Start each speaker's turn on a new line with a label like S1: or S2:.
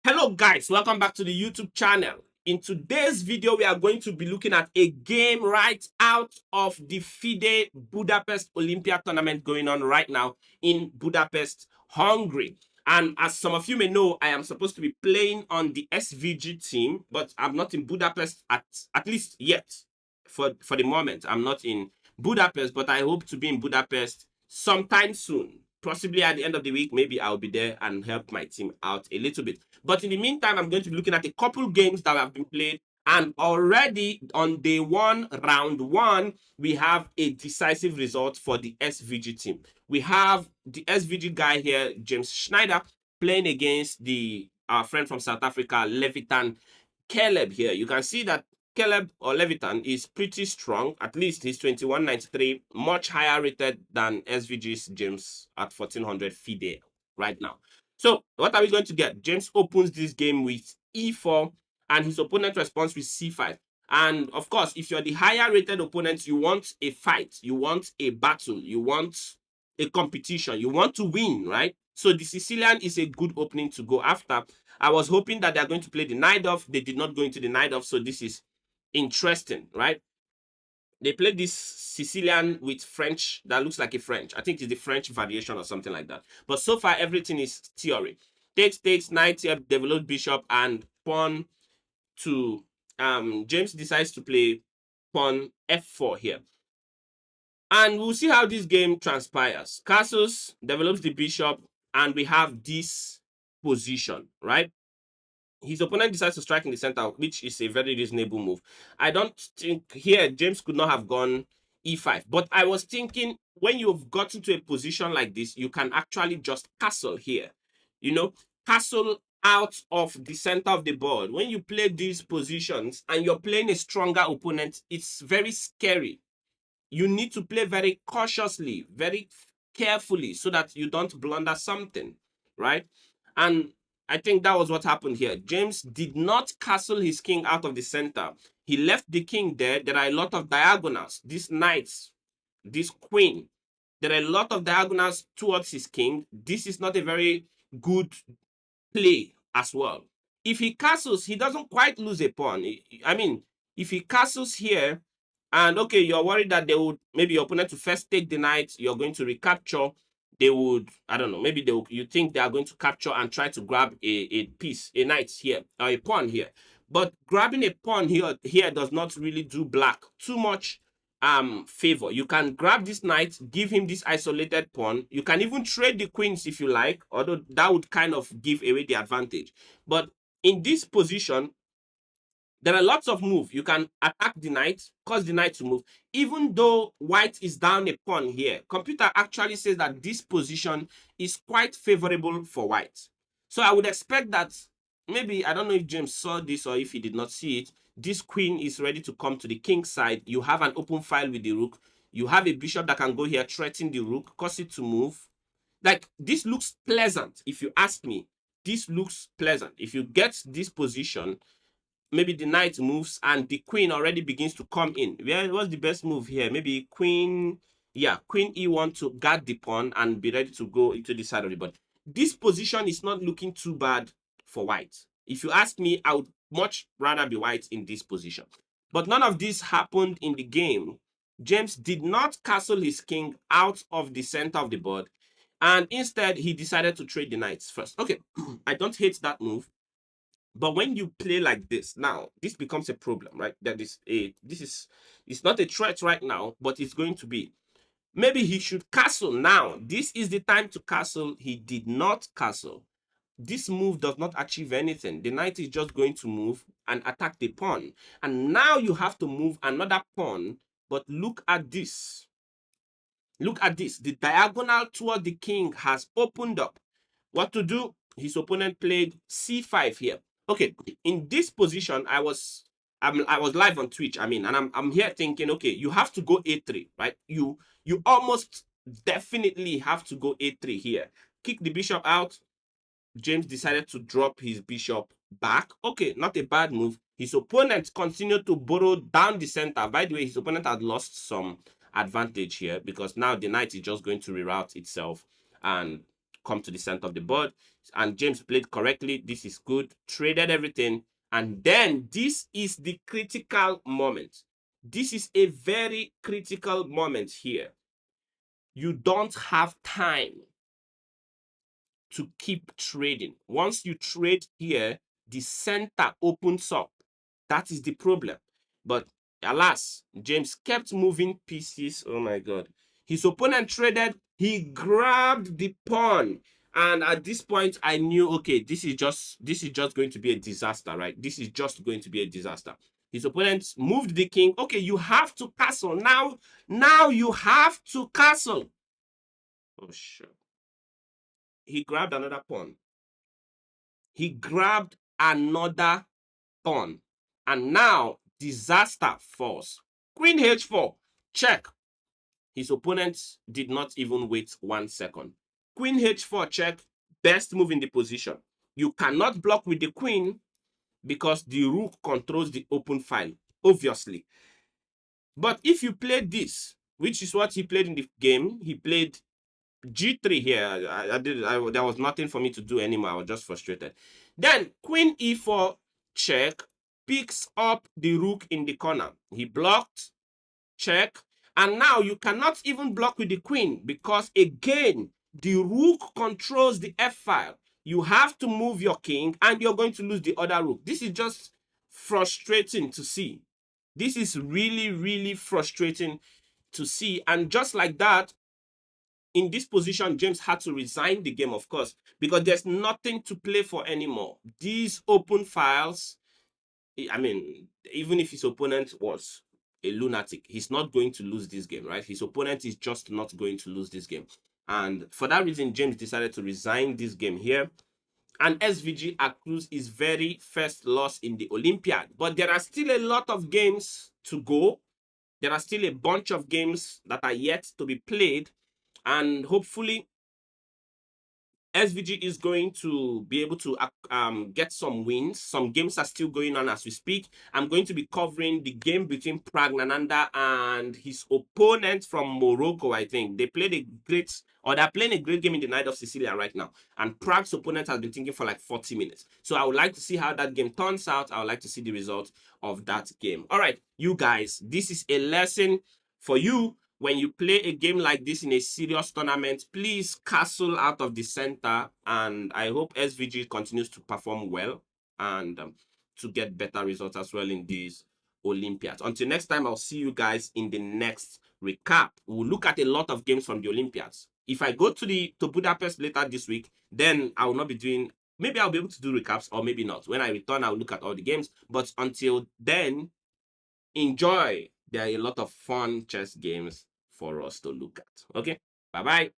S1: Hello guys, welcome back to the YouTube channel. In today's video, we are going to be looking at a game right out of the FIDE Budapest Olympia tournament going on right now in Budapest, Hungary. And as some of you may know, I am supposed to be playing on the SVG team, but I'm not in Budapest at least yet. For the moment, I'm not in Budapest, but I hope to be in Budapest sometime soon. Possibly at the end of the week, maybe I'll be there and help my team out a little bit. But in the meantime, I'm going to be looking at a couple games that have been played. And already on day one, round one, we have a decisive result for the SVG team. We have the SVG guy here, James Schneider, playing against our friend from South Africa, Levitan Caleb here. You can see that Caleb or Levitan is pretty strong. At least he's 2193, much higher rated than SVG's James at 1400 FIDE right now. So what are we going to get? James opens this game with e4 and his opponent responds with c5. And of course, if you're the higher rated opponent, you want a fight, you want a battle, you want a competition, you want to win, right? So the Sicilian is a good opening to go after. I was hoping that they're going to play the knight off. They did not go into the knight off, so this is interesting, right? They played this Sicilian with French that looks like a French. I think it's the French variation or something like that. But so far, everything is theory. Takes, knight here, develop bishop, and pawn to James decides to play pawn f4 here. And we'll see how this game transpires. Castles develops the bishop, and we have this position, right? His opponent decides to strike in the center, which is a very reasonable move. I don't think here James could not have gone e5. But I was thinking when you've gotten to a position like this, you can actually just castle here. You know, castle out of the center of the board. When you play these positions and you're playing a stronger opponent, it's very scary. You need to play very cautiously, very carefully so that you don't blunder something, right? And I think that was what happened here. James did not castle his king out of the center. He left the king there. There are a lot of diagonals. These knights, this queen, there are a lot of diagonals towards his king. This is not a very good play as well. If he castles, he doesn't quite lose a pawn. I mean, if he castles here, and okay, you're worried that they would, maybe your opponent will first take the knight, you're going to recapture, they would, I don't know, maybe you think they are going to capture and try to grab a piece, a knight here, or a pawn here. But grabbing a pawn here does not really do black too much favor. You can grab this knight, give him this isolated pawn. You can even trade the queens if you like, although that would kind of give away the advantage. But in this position, there are lots of moves. You can attack the knight, cause the knight to move. Even though white is down a pawn here, computer actually says that this position is quite favorable for white. So I would expect that maybe, I don't know if James saw this or if he did not see it, this queen is ready to come to the king's side. You have an open file with the rook. You have a bishop that can go here, threaten the rook, cause it to move. Like, this looks pleasant, if you ask me. This looks pleasant. If you get this position, maybe the knight moves and the queen already begins to come in. What's the best move here? Maybe queen, yeah, queen e1 to guard the pawn and be ready to go into the side of the board. This position is not looking too bad for white. If you ask me, I would much rather be white in this position. But none of this happened in the game. James did not castle his king out of the center of the board, and instead he decided to trade the knights first. Okay, I don't hate that move. But when you play like this, now this becomes a problem, right? It's not a threat right now, but it's going to be. Maybe he should castle now. This is the time to castle. He did not castle. This move does not achieve anything. The knight is just going to move and attack the pawn. And now you have to move another pawn. But look at this. Look at this. The diagonal toward the king has opened up. What to do? His opponent played c5 here. Okay, in this position, I was live on Twitch. I mean, and I'm here thinking, okay, you have to go a3, right? You almost definitely have to go a3 here. Kick the bishop out. James decided to drop his bishop back. Okay, not a bad move. His opponent continued to borrow down the center. By the way, his opponent had lost some advantage here because now the knight is just going to reroute itself and come to the center of the board. And James played correctly. This is good. Traded everything. And then this is the critical moment. This is a very critical moment here. You don't have time to keep trading. Once you trade here, the center opens up. That is the problem. But alas, James kept moving pieces. Oh my God. His opponent traded. He grabbed the pawn. And at this point, I knew, okay, this is just going to be a disaster, right? This is just going to be a disaster. His opponent moved the king. Okay, you have to castle. Now you have to castle. Oh, sure. He grabbed another pawn. He grabbed another pawn. And now disaster falls. Queen h4, check. His opponent did not even wait 1 second. Queen h4 check, best move in the position. You cannot block with the queen because the rook controls the open file, obviously. But if you play this, which is what he played in the game, he played G3 here. There was nothing for me to do anymore. I was just frustrated. Then Queen E4 check, picks up the rook in the corner. He blocked, check. And now you cannot even block with the queen because again, the rook controls the F file. You have to move your king and you're going to lose the other rook. This is just frustrating to see. This is really, really frustrating to see. And just like that, in this position, James had to resign the game, of course, because there's nothing to play for anymore. These open files, I mean, even if his opponent was a lunatic, he's not going to lose this game, right? His opponent is just not going to lose this game. And for that reason, James decided to resign this game here. And SVG accrues his very first loss in the Olympiad. But there are still a lot of games to go. There are still a bunch of games that are yet to be played. And hopefully, SVG is going to be able to get some wins. Some games are still going on as we speak. I'm going to be covering the game between Pragnananda and his opponent from Morocco, I think. They played a great, or they're playing a great game in the Night of Sicilia right now. And Prague's opponent has been thinking for like 40 minutes. So I would like to see how that game turns out. I would like to see the result of that game. All right, you guys, this is a lesson for you. When you play a game like this in a serious tournament, please castle out of the center. And I hope SVG continues to perform well and to get better results as well in these Olympiads. Until next time, I'll see you guys in the next recap. We'll look at a lot of games from the Olympiads. If I go to Budapest later this week, then I will not be doing, maybe I'll be able to do recaps or maybe not. When I return, I'll look at all the games. But until then, enjoy. There are a lot of fun chess games for us to look at. Okay, bye bye.